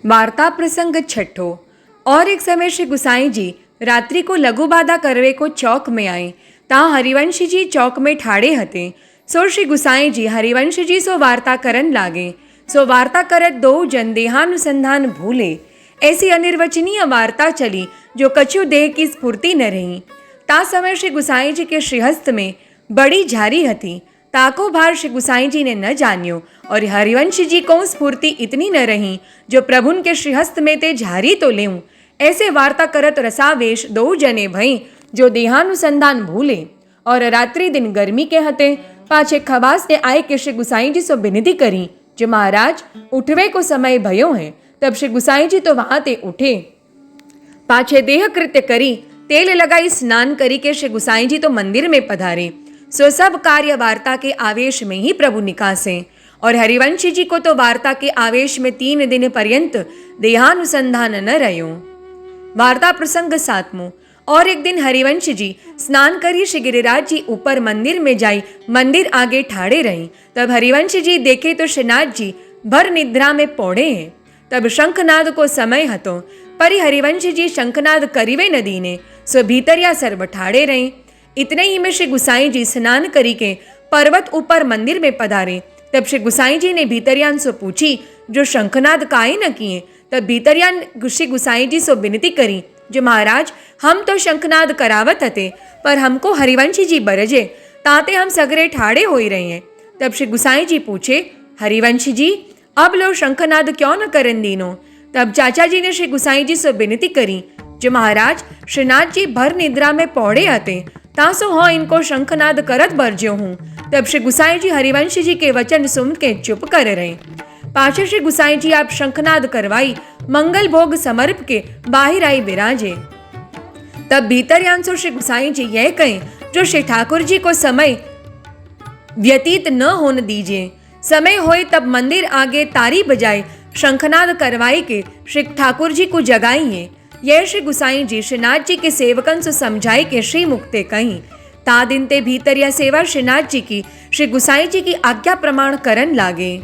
वार्ता प्रसंग छठो। और एक समय श्री गुसाई जी रात्रि को लघु बाधा करवे को चौक में आए। ता हरिवंश जी चौक में ठाड़े हते। सो श्री गुसाई जी हरिवंश जी सो वार्ता करन लागे। सो वार्ता करत दो जन देहानुसंधान भूले। ऐसी अनिर्वचनीय वार्ता चली जो कछु देह की स्फूर्ति न रही। ता समय श्री गुसाई जी के श्रीहस्त में बड़ी झारी हती। ताको भार श्री गुसाई जी ने न जान्यो और हरिवंश जी को स्फूर्ति इतनी न रही जो प्रभुन के श्रीहस्त में ते झारी तो लेऊं। ऐसे वार्ता करत रसावेश दो जने भई जो देहानुसंधान भूले। और रात्रि दिन गर्मी के हते पाछे खबास के आए के श्री गुसाई जी सो विनती करी जो महाराज उठवे को समय भयो है। तब श्री गुसाई जी तो वहां ते उठे, पाछे देह कृत्य करी, तेल लगाई, स्नान करी के श्री गुसाई जी तो मंदिर में पधारे। सो सब कार्य वार्ता के आवेश में ही प्रभु निकासे। और हरिवंश जी को तो वार्ता के आवेश में 3 दिन पर्यंत देहानुसंधान न रह्यो। वार्ता प्रसंग 7। और एक दिन हरिवंश जी स्नान करी श्री गिरिराज जी ऊपर मंदिर में जाई मंदिर आगे ठाड़े रही। तब हरिवंश जी देखे तो श्रीनाथ जी भर निद्रा में पौड़े हैं। तब शंखनाद को समय हतो, परि हरिवंश जी शंखनाद करीवे न दीने। सो भीतरिया सर्व ठाड़े रही। इतने ही में श्री गुसाई जी स्नान करी के पर्वत ऊपर मंदिर में पधारे। तब श्री गुसाई जी ने भीतरियान सो पूछी जो शंखनाद काहे न किए। तब भीतरियान श्री गुसाई जी सो विनती करी जो महाराज हम तो शंखनाद करावत हते पर हमको हरिवंशी जी बरजे ताते हम सगरे ठाड़े हो ही रहे हैं। तब श्री गुसाई जी पूछे हरिवंशी जी अब लो शंखनाद क्यों न करन दीनो। तब चाचा जी ने श्री गुसाई जी से विनती करी जो महाराज श्रीनाथ जी भर निद्रा में पौड़े हते तासो हो इनको शंखनाद करत बरज्यो हूँ। तब श्री गुसाई जी हरिवंश जी के वचन सुन के चुप कर रहे। पाछे श्री गुसाई जी आप शंखनाद करवाई मंगल भोग समर्प के बाहिर आई विराजे। तब भीतर यांसो श्री गुसाई जी यह कहें जो श्री ठाकुर जी को समय व्यतीत न होने दीजिए। समय होए तब मंदिर आगे तारी बजाए शंखनाद करवाई के श्री ठाकुर जी को जगाइए। यह श्री गुसाई जी श्रीनाथ जी के सेवकन से समझाई के श्री मुक्ते कहीं। ता दिन ते भीतर यह सेवा श्रीनाथ जी की श्री गुसाई जी की आज्ञा प्रमाण करन लागे।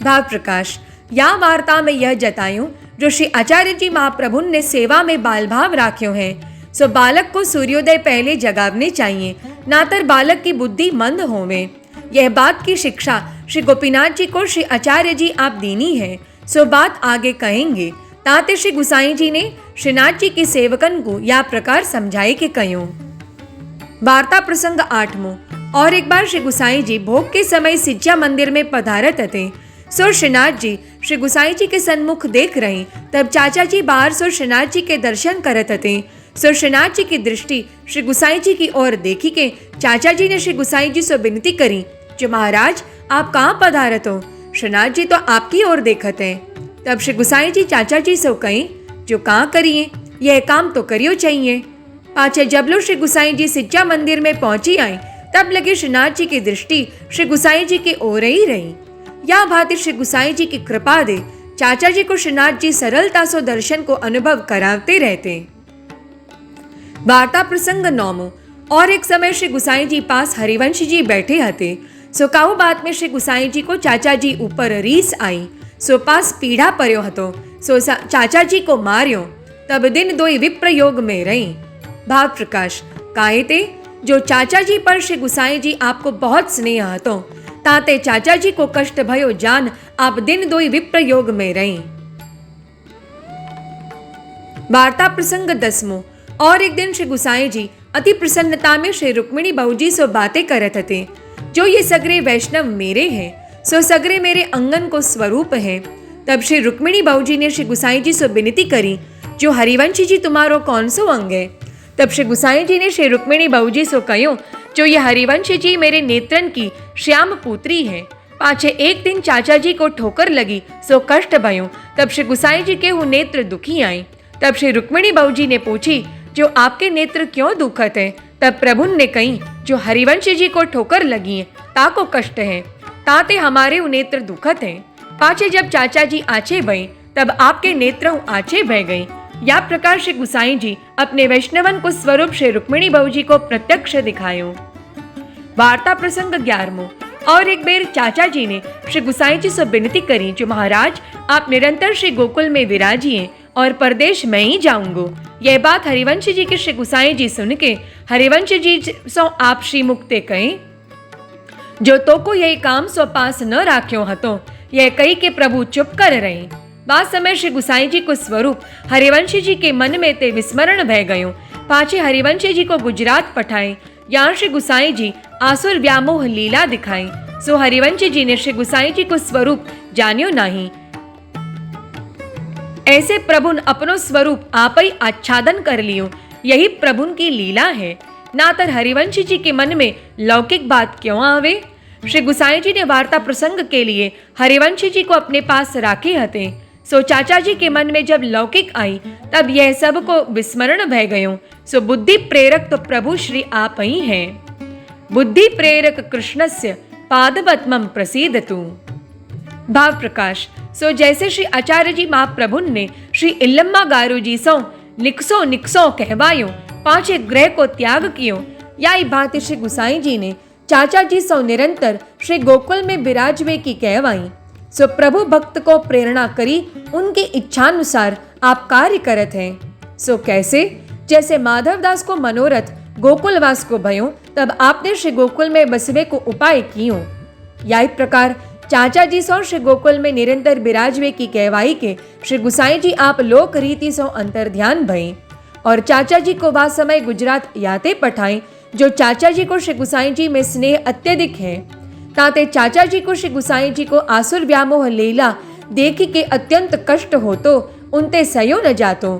भाव प्रकाश या वार्ता में यह जतायूं जो श्री आचार्य जी महाप्रभु ने सेवा में बाल भाव राख्यो है। सो बालक को सूर्योदय पहले जगावने चाहिए नातर बालक की बुद्धि मंद होवे। यह बात की शिक्षा श्री गोपीनाथ जी को श्री आचार्य जी आप दीनी है। सो बात आगे कहेंगे। ताते श्री गुसाई जी ने श्रीनाथ जी की सेवकन को या प्रकार समझाए के कयो। वार्ता प्रसंग 8। और एक बार श्री गुसाई जी भोग के समय सिज्जा मंदिर में पधारत हते। सो श्रीनाथ जी श्री गुसाई जी के सन्मुख देख रहे। तब चाचा जी बाहर सो श्रीनाथ जी के दर्शन करत हते। सो श्रीनाथ जी की दृष्टि श्री गुसाई जी की ओर देखी के चाचा जी ने श्री गुसाई जी से विनती करी जो महाराज आप कहाँ पधारत हो। श्रीनाथ जी तो आपकी ओर देखत है। तब श्री गुसाई जी चाचा जी से कहीं जो कहाँ करिए यह काम तो करियो चाहिए। पाछे जबलो श्री गुसाई जी सिज्जा मंदिर में पहुंची आई तब लगे श्रीनाथ जी की दृष्टि श्री गुसाई जी की ओर ही रही। या भांति श्री गुसाई जी की कृपा दे चाचा जी को श्रीनाथ जी सरलता से दर्शन को अनुभव करावते रहते। वार्ता प्रसंग 9। और एक समय श्री गुसाई जी पास हरिवंश जी बैठे हते। सो काऊ बात में श्री गुसाई जी को चाचा जी ऊपर रीस आई। सो पास पीढ़ा पर्यो हतो। सो चाचा जी को मार्यो। तब दिन दोई विप्रयोग में रही। भाव प्रकाश काहे ते जो चाचा जी पर श्री गुसाई जी आपको बहुत स्नेह हतो ताते चाचा जी को कष्ट भयो जान आप दिन दोई विप्रयोग में रही। वार्ता प्रसंग 10। और एक दिन श्री गुसाई जी अति प्रसन्नता में श्री रुक्मिणी बहुजी से बातें करत हते जो ये सगरे वैष्णव मेरे हैं। सो सगरे मेरे अंगन को स्वरूप है। तब श्री रुक्मिणी बहुजी ने श्री गुसाई जी से विनती करी जो हरिवंशी जी तुम्हारो कौन सो अंग है। तब श्री गुसाई जी ने श्री रुक्मिणी बहुजी से कहो जो ये हरिवंशी जी मेरे नेत्रन की श्याम पुत्री है। पाछे एक दिन चाचा जी को ठोकर लगी सो कष्ट भयो। तब श्री गुसाई जी के हु नेत्र दुखी आई। तब श्री रुक्मिणी बहुजी ने पूछी जो आपके नेत्र क्यों दुखत है। तब प्रभु ने कही जो हरिवंशी जी को ठोकर लगी है ताको कष्ट है ताते हमारे उ नेत्र दुखत है। पाछे जब चाचा जी आछे भई तब आपके नेत्र आछे बह गई। या प्रकार श्री गुसाई जी अपने वैष्णवन को स्वरूप श्री रुक्मिणी बहुजी को प्रत्यक्ष दिखायो। वार्ता प्रसंग 11। और एक बेर चाचा जी ने श्री गुसाई जी से विनती करी, जो महाराज आप निरंतर श्री गोकुल में विराजिए और परदेश में ही जाऊंगो। यह बात हरिवंश जी के श्री गुसाई जी सुन के हरिवंश जी सो आप श्री मुक्ते कहे, जो तो को यही काम सो पास न राख्यो हतो। यह कही के प्रभु चुप कर रहे। बात समय श्री गुसाई जी को स्वरूप हरिवंश जी के मन में ते विस्मरण भय गयो। पाछे हरिवंश जी को गुजरात पठाए, यहाँ श्री गुसाई जी आसुर व्यामोह लीला दिखाई। सो हरिवंश जी ने श्री गुसाई जी को स्वरूप जानियो नहीं। ऐसे प्रभु अपनो स्वरूप आप ही आच्छादन कर लियो, यही प्रभु की लीला है। नातर हरिवंश जी के मन में लौकिक बात क्यों आवे। श्री गुसाई जी ने वार्ता प्रसंग के लिए हरिवंश जी को अपने पास राखे हते। सो चाचा जी के मन में जब लौकिक आई, तब यह सब को विस्मरण भय गयो। सो बुद्धि प्रेरक तो प्रभु श्री आप ही हैं। बुद्धि प्रेरक कृष्णस्य पादपद्मं प्रसीदतु। भाव प्रकाश। सो जैसे श्री आचार्य जी महाप्रभु ने श्री इल्लम्मा गारू जी सो निकसो निकसो कहवायो, पांचे ग्रह को त्याग कियो, याई भांति श्री गुसाई जी ने चाचा जी सो निरंतर श्री गोकुल में विराजवे की कहवाई। सो प्रभु भक्त को प्रेरणा करी, उनकी इच्छानुसार आप कार्य करत हैं। सो कैसे, जैसे माधवदास को मनोरथ गोकुलवास को भयो, तब आपने श्री गोकुल में बसवे को उपाय कियो। याई प्रकार चाचा जी सो श्री गोकुल में निरंतर विराजवे की कहवाई के श्री गुसाई जी आप लोक रीति सो अंतर ध्यान भई और चाचा जी को वह समय गुजरात याते पठाए, जो चाचा जी को श्री गुसाई जी में स्नेह अत्यधिक है। ताते चाचा जी को श्री गुसाई जी को आसुर व्यामोह लीला देख के अत्यंत कष्ट हो, तो उनते सयो न जातो।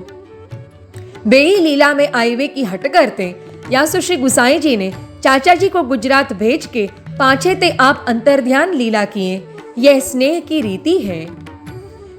बेई लीला में आईवे की हट करते, या सो श्री गुसाई जी ने चाचा जी को गुजरात भेज के पाछे ते आप अंतर्ध्यान लीला किए। यह स्नेह की रीति है।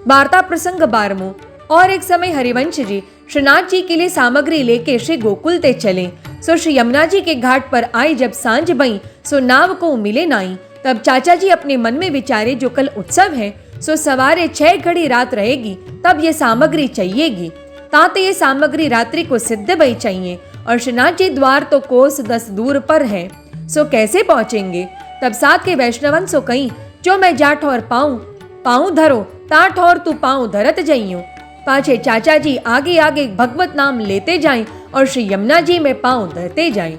वार्ता प्रसंग 12। और एक समय हरिवंश जी श्रीनाथ जी के लिए सामग्री लेके श्री गोकुल ते चले। सो श्री यमुना जी के घाट पर आई जब सांझ बई, सो नाव को मिले नाई। तब चाचा जी अपने मन में विचारे, जो कल उत्सव है, सो सवारे 6 घड़ी रात रहेगी, तब ये सामग्री चाहिएगी। ताते ये सामग्री रात्रि को सिद्ध बई चाहिए और श्रीनाथ जी द्वार तो कोस 10 दूर पर है। सो कैसे पहुंचेंगे। तब साथ के वैष्णवन सो कहीं, जो मैं जाठ और पाऊं धरो, ताठ और तू पाऊं धरत जइयो। पाछे चाचा जी आगे आगे भगवत नाम लेते जाएं और श्री यमुना जी में पांव धरते जाएं।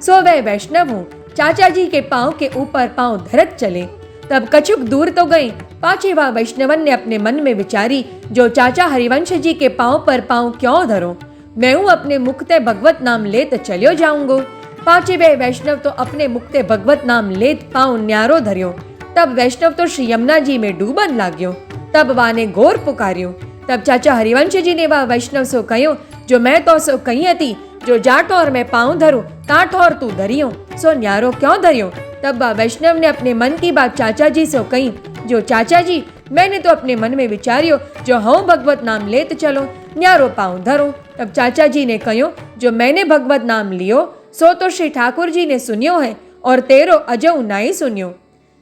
सो वह वैष्णव हूँ, चाचा जी के पांव के ऊपर पांव धरत चले। तब कछुक दूर तो गए, पाछे वह वैष्णवन ने अपने मन में विचारी, जो चाचा हरिवंश जी के पांव पर पांव क्यों धरो, मैं हूँ अपने मुख ते भगवत नाम लेत चलियो जाऊंगो। पाछे वह वैष्णव तो अपने मुख ते भगवत नाम लेत पांव न्यारो धरियो। तब वैष्णव तो श्री यमुना जी में डूबन लाग्यो। तब वाने घोर पुकार्यो। तब चाचा हरिवंश जी ने वह वैष्णव सो कहो, जो मैं तो सो कही हती, जो जाट और मैं पांव धरू, ताठ और तू धरियो, सो न्यारो क्यों धरियो। तब वह वैष्णव ने अपने मन की बात चाचा जी सो कही, जो चाचा जी मैंने तो अपने मन में विचारियो, जो हूँ भगवत नाम लेत चलो, न्यारो पांव धरो। तब चाचा जी ने कहो, जो मैंने भगवत नाम लियो, सो तो श्री ठाकुर जी ने सुनियो है और तेरो अजऊ नाई सुनियो।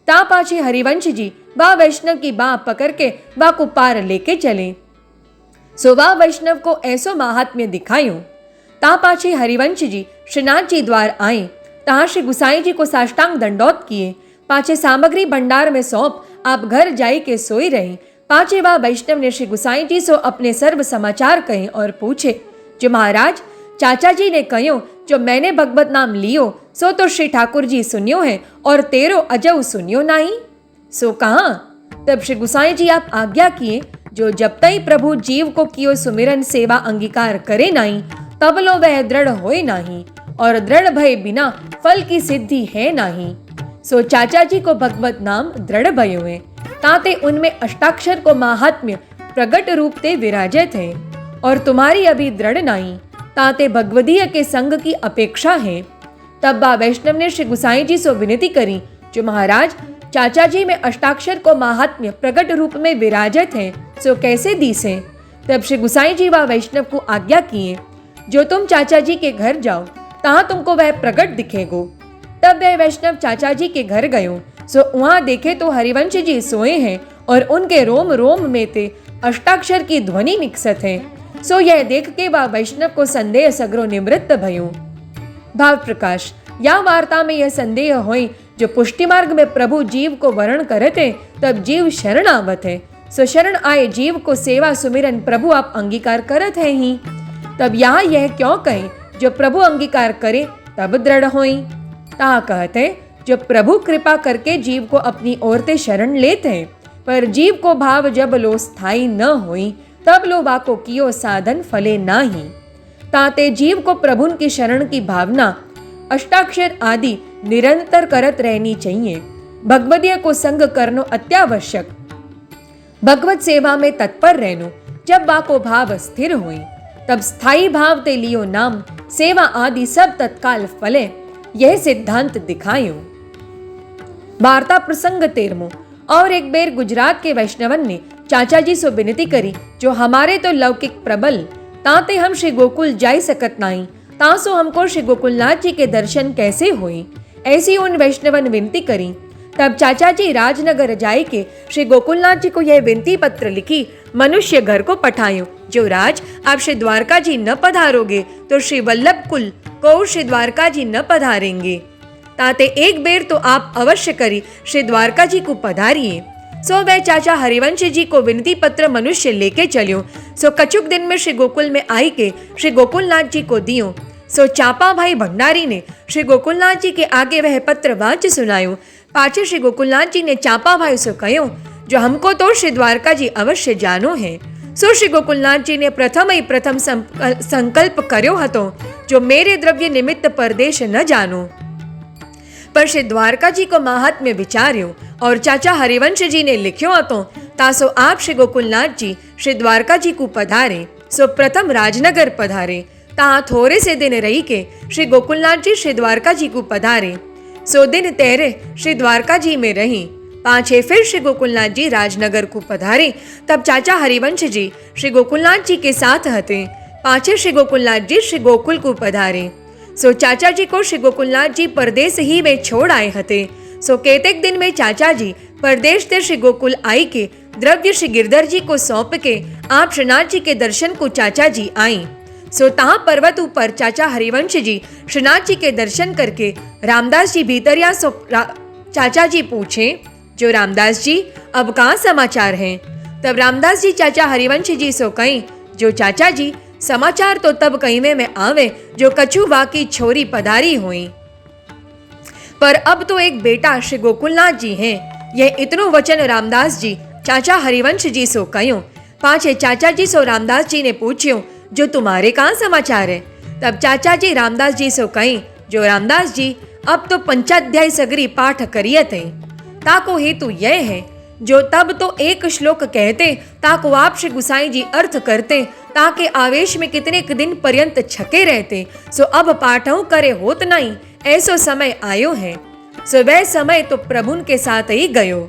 ता पाछे हरिवंश जी वह वैष्णव की बाँ पकड़ के वह को पार लेके चले। सो वह वैष्णव को ऐसो महात्म्य दिखायो। ता पाछे हरिवंश जी श्रीनाथ जी द्वार आए। तहाँ श्री गुसाई जी को साष्टांग दंडौत किए। पाछे सामग्री भंडार में सौंप आप घर जाई के सोई रहे। पाछे वह वैष्णव ने श्री गुसाई जी सो अपने सर्व समाचार कहे और पूछे, जो महाराज चाचा जी ने कहो, जो मैंने भगवत नाम लियो, सो तो श्री ठाकुर जी सुनियो है और तेरो अजऊ सुनियो नहीं। सो कहाँ। तब श्री गुसाई जी आप आज्ञा किए, जो जब तई प्रभु जीव को कियो सुमिरन सेवा अंगीकार करे नहीं, तब लो वह दृढ़ होए नहीं और दृढ़ भय बिना फल की सिद्धि है नहीं। सो चाचा जी को भगवत नाम दृढ़ भयो है, ताते उनमें अष्टाक्षर को महात्म्य प्रगट रूप ते विराजित है और तुम्हारी अभी दृढ़ नहीं, ताते भगवदीय के संग की अपेक्षा है। तब बा वैष्णव ने श्री गुसाई जी से विनती करी, जो महाराज चाचा जी में अष्टाक्षर को महात्म्य प्रगट रूप में विराजित है, सो कैसे दीसे। तब श्री गुसाई जी व वैष्णव को आज्ञा किए, जो तुम चाचा जी के घर जाओ, तहाँ तुमको वह प्रगट दिखेगो। तब वह वैष्णव चाचा जी के घर गयो। सो वहाँ देखे तो हरिवंश जी सोए हैं और उनके रोम रोम में ते अष्टाक्षर की ध्वनि निकसत है। सो यह देख के वह वैष्णव को संदेह सगरो निवृत्त भयो। भाव प्रकाश। या वार्ता में यह संदेह होई, जो पुष्टि मार्ग में प्रभु जीव को वर्ण करते तब जीव शरण आवत है। सो शरण आए जीव को सेवा सुमिरन प्रभु आप अंगीकार करत है ही। तब यहाँ यह क्यों कहें जो प्रभु अंगीकार करे तब दृढ़ होई। ता कहते जो प्रभु कृपा करके जीव को अपनी ओर ते शरण लेते हैं, पर जीव को भाव जब लो स्थायी न होई तब लो बाको कियो साधन फले नाही। ताते जीव को प्रभु की शरण की भावना अष्टाक्षर आदि निरंतर करत रहनी चाहिए। भगवदीय को संग करनो अत्यावश्यक। भगवत सेवा में तत्पर रहनो। जब बाको भाव स्थिर हुई तब स्थायी भाव ते लियो नाम सेवा आदि सब तत्काल फले। यह सिद्धांत दिखायो। वार्ता प्रसंग 13। और एक बेर गुजरात के वैष्णवन ने चाचा जी से विनती करी जो हमारे तो लौकिक प्रबल ताते हम श्री गोकुल जाई सकत नहीं, तासो हमको श्री गोकुलनाथ जी के दर्शन कैसे हुई। ऐसी उन वैष्णवन विनती करी। तब चाचा जी राजनगर जाए के श्री गोकुलनाथ जी को यह विनती पत्र लिखी मनुष्य घर को पठायो जो राज आप श्री द्वारका जी न पधारोगे तो श्री वल्लभ कुल को श्री द्वारका जी न पधारेंगे। ताते एक बेर तो आप अवश्य करी श्री द्वारका जी को पधारिए। सो वह चाचा हरिवंश जी को विनती पत्र मनुष्य लेके चलियो। सो कछुक दिन में श्री गोकुल में आई के श्री गोकुलनाथ जी को दियो। सो चापा भाई भंडारी ने श्री गोकुलनाथ जी के आगे वह पत्र वाच सुनायो। पाछे श्री गोकुलनाथ जी ने चापा भाई से कहो जो हमको तो श्री द्वारका जी अवश्य जानो है। सो श्री गोकुलनाथ जी ने प्रथम संकल्प कर्यो हतो जो मेरे द्रव्य निमित्त परदेश न जानो। पर श्री द्वारका जी को महात्म्य विचार्यो और चाचा हरिवंश जी ने लिख्यो हतो तासो आप श्री गोकुलनाथ जी श्री द्वारका जी को पधारे। सो प्रथम राजनगर पधारे। ता थोड़े से दिन रही के श्री गोकुलनाथ जी श्री द्वारका जी को पधारे। सो दिन तेरे श्री द्वारका जी में रही। पाछे फिर श्री गोकुलनाथ जी राजनगर को पधारे। तब चाचा हरिवंश जी श्री गोकुलनाथ जी के साथ हते। पाछे श्री गोकुलनाथ जी श्री गोकुल को पधारे। सो चाचा जी को श्री गोकुलनाथ जी परदेश ही में छोड़ आए हते। सो केतेक दिन में चाचा जी परदेश ते श्री गोकुल आई के द्रव्य श्री गिरधर जी को सौंप के आप श्रीनाथ जी के दर्शन को चाचा जी आई। सो तहाँ पर्वत ऊपर चाचा हरिवंश जी श्रीनाथ जी के दर्शन करके रामदास जी भीतरिया। सो चाचा जी पूछे जो रामदास जी अब कहाँ समाचार हैं। तब रामदास जी चाचा हरिवंश जी सो कहीं जो चाचा जी समाचार तो तब कहीवे में आवे जो कछु वाकी छोरी पधारी हुई, पर अब तो एक बेटा श्री गोकुलनाथ जी हैं। यह इतनो वचन रामदास जी चाचा हरिवंश जी सो कहो। पाछे चाचा जी सो रामदास जी ने पूछ्यो जो तुम्हारे कहाँ समाचार है। तब चाचा जी रामदास जी सो कहीं जो रामदास जी अब तो पंचाध्याय सगरी पाठ करियत है। ताको हेतु यह है जो तब तो एक श्लोक कहते ताको आप श्री गुसाई जी अर्थ करते ताके आवेश में कितने दिन पर्यंत छके रहते। सो अब पाठों करे होत नहीं ऐसो समय आयो है। सो वह समय तो प्रभुन के साथ ही गयो।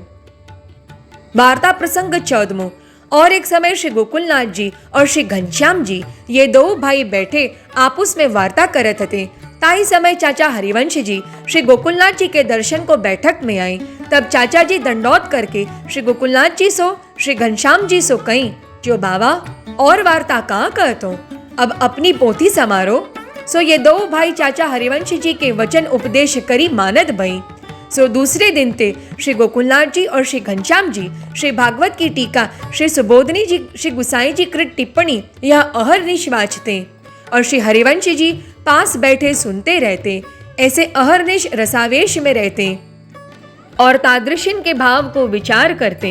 वार्ता प्रसंग 14। और एक समय श्री गोकुलनाथ जी और श्री घनश्याम जी ये दो भाई बैठे आपस में वार्ता करत थे। ताई समय चाचा हरिवंश जी श्री गोकुलनाथ जी के दर्शन को बैठक में आए। तब चाचा जी दंडौत करके श्री गोकुलनाथ जी सो श्री घनश्याम जी सो कहीं जो बाबा और वार्ता कहाँ कहतो अब अपनी पोथी समारो। सो ये दो भाई चाचा हरिवंश जी के वचन उपदेश करी मानद भई। सो दूसरे दिन ते श्री गोकुलनाथ जी और श्री घनश्याम जी श्री भागवत की टीका श्री सुबोधनी जी श्री गुसाई जी कृत टिप्पणी यह अहर्निश वाचते और श्री हरिवंश जी पास बैठे सुनते रहते। ऐसे अहर्निश रसावेश में रहते और तादृशिन के भाव को विचार करते।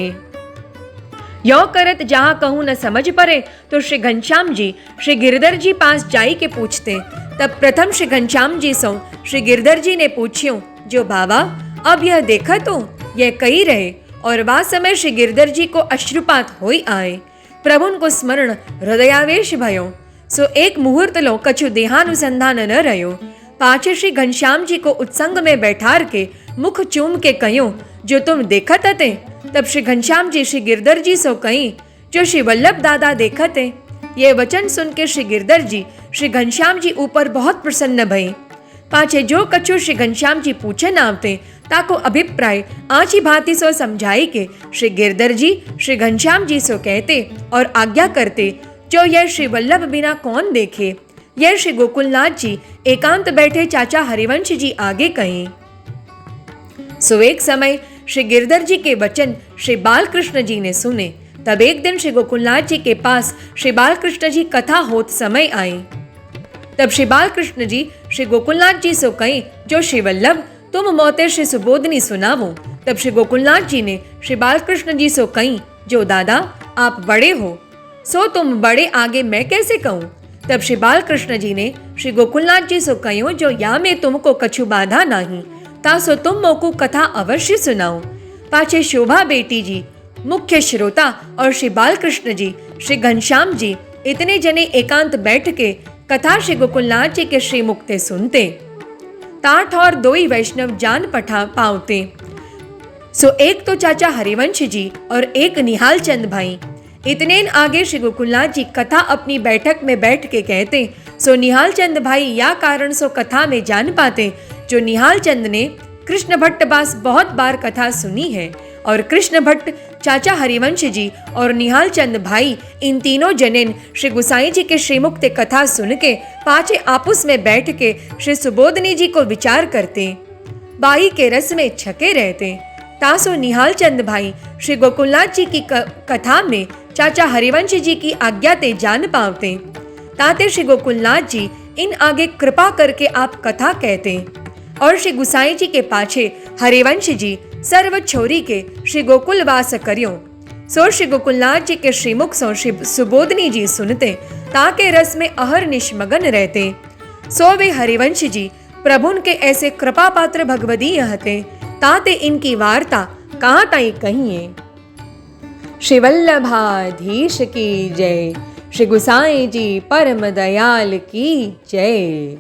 यो करत जहाँ कहूँ न समझ पड़े तो श्री घनश्याम जी श्री गिरधर जी पास जाई के पूछते। तब प्रथम श्री घनश्याम जी सो श्री गिरधर जी ने पूछ्यो जो बाबा अब यह देखा तो यह कही रहे। और वह समय श्री गिरधर जी को अश्रुपात होई आए। प्रभुन को स्मरण हृदयावेश भयो। सो एक मुहूर्त लो कछु देहानुसंधान न रहो। पाछे श्री घनश्याम जी को उत्संग में बैठार के मुख चूम के कहो जो तुम देखत हते। तब श्री घनश्याम जी श्री गिरधर जी सो कहीं जो श्री वल्लभ दादा देखते। ये वचन सुन के श्री गिरधर जी श्री घनश्याम जी ऊपर बहुत प्रसन्न भई। पाछे जो कछु श्री घनश्याम जी पूछे न आवते ताको अभिप्राय आची भांति सो समझाई के श्री गिरधर जी श्री घनश्याम जी सो कहते और आज्ञा करते जो यह श्री वल्लभ बिना कौन देखे। यह श्री गोकुलनाथ जी एकांत बैठे चाचा हरिवंश जी आगे कहें। सो एक समय श्री गिरधर जी के वचन श्री बालकृष्ण जी ने सुने। तब एक दिन श्री गोकुलनाथ जी के पास श्री बालकृष्ण जी कथा होत समय आए। तब श्री बालकृष्ण जी श्री गोकुलनाथ जी सो कहीं, जो श्री वल्लभ तुम मोते श्री सुबोधनी सुनावो। तब श्री गोकुलनाथ जी ने श्री बालकृष्ण जी सो कहीं, जो दादा आप बड़े हो, सो तुम बड़े आगे मैं कैसे कहूँ। तब श्री बालकृष्ण जी ने श्री गोकुलनाथ जी सो कहो, जो या में तुमको कछु बाधा नहीं, तासो तुम मोकू कथा अवश्य सुनाओ। पाछे शोभा बेटी जी मुख्य श्रोता और श्री बालकृष्ण जी श्री घनश्याम जी इतने जने एकांत बैठ के कथा श्री गोकुलनाथ जी के श्री मुक्ते सुनते। ताठ और दोई वैष्णव जान पठा पावते। सो एक तो चाचा हरिवंश जी और एक निहाल चंद भाई। इतने आगे श्री गोकुलनाथ जी कथा अपनी बैठक में बैठ के कहते। सो निहाल चंद भाई या कारण सो कथा में जान पाते, जो निहाल चंद ने कृष्ण भट्ट पास बहुत बार कथा सुनी है, और कृष्ण भट्ट चाचा हरिवंश जी और निहाल चंद भाई इन तीनों जनेन श्री गुसाई जी के श्रीमुक्त कथा सुन के पाचे आपस में बैठ के श्री सुबोधनी जी को विचार करते, बाई के रस में छके रहते। तासो निहाल चंद भाई श्री गोकुलनाथ जी की कथा में चाचा हरिवंश जी की आज्ञा ते जान पावते। ताते श्री गोकुलनाथ जी इन आगे कृपा करके आप कथा कहते, और श्री गुसाई जी के पाछे हरिवंश जी सर्व छोरी के श्री गोकुल वास करियो। सो श्री गोकुलनाथ जी के श्रीमुख सो श्री सुबोधनी जी सुनते, ताके रस में अहर निष्मगन रहते। सो वे हरिवंश जी प्रभुन के ऐसे कृपा पात्र भगवदीय हते, ताते इनकी वार्ता कहाँ ताई कहिए। श्री वल्लभाधीश की जय। श्री गुसाई जी परम दयाल की जय।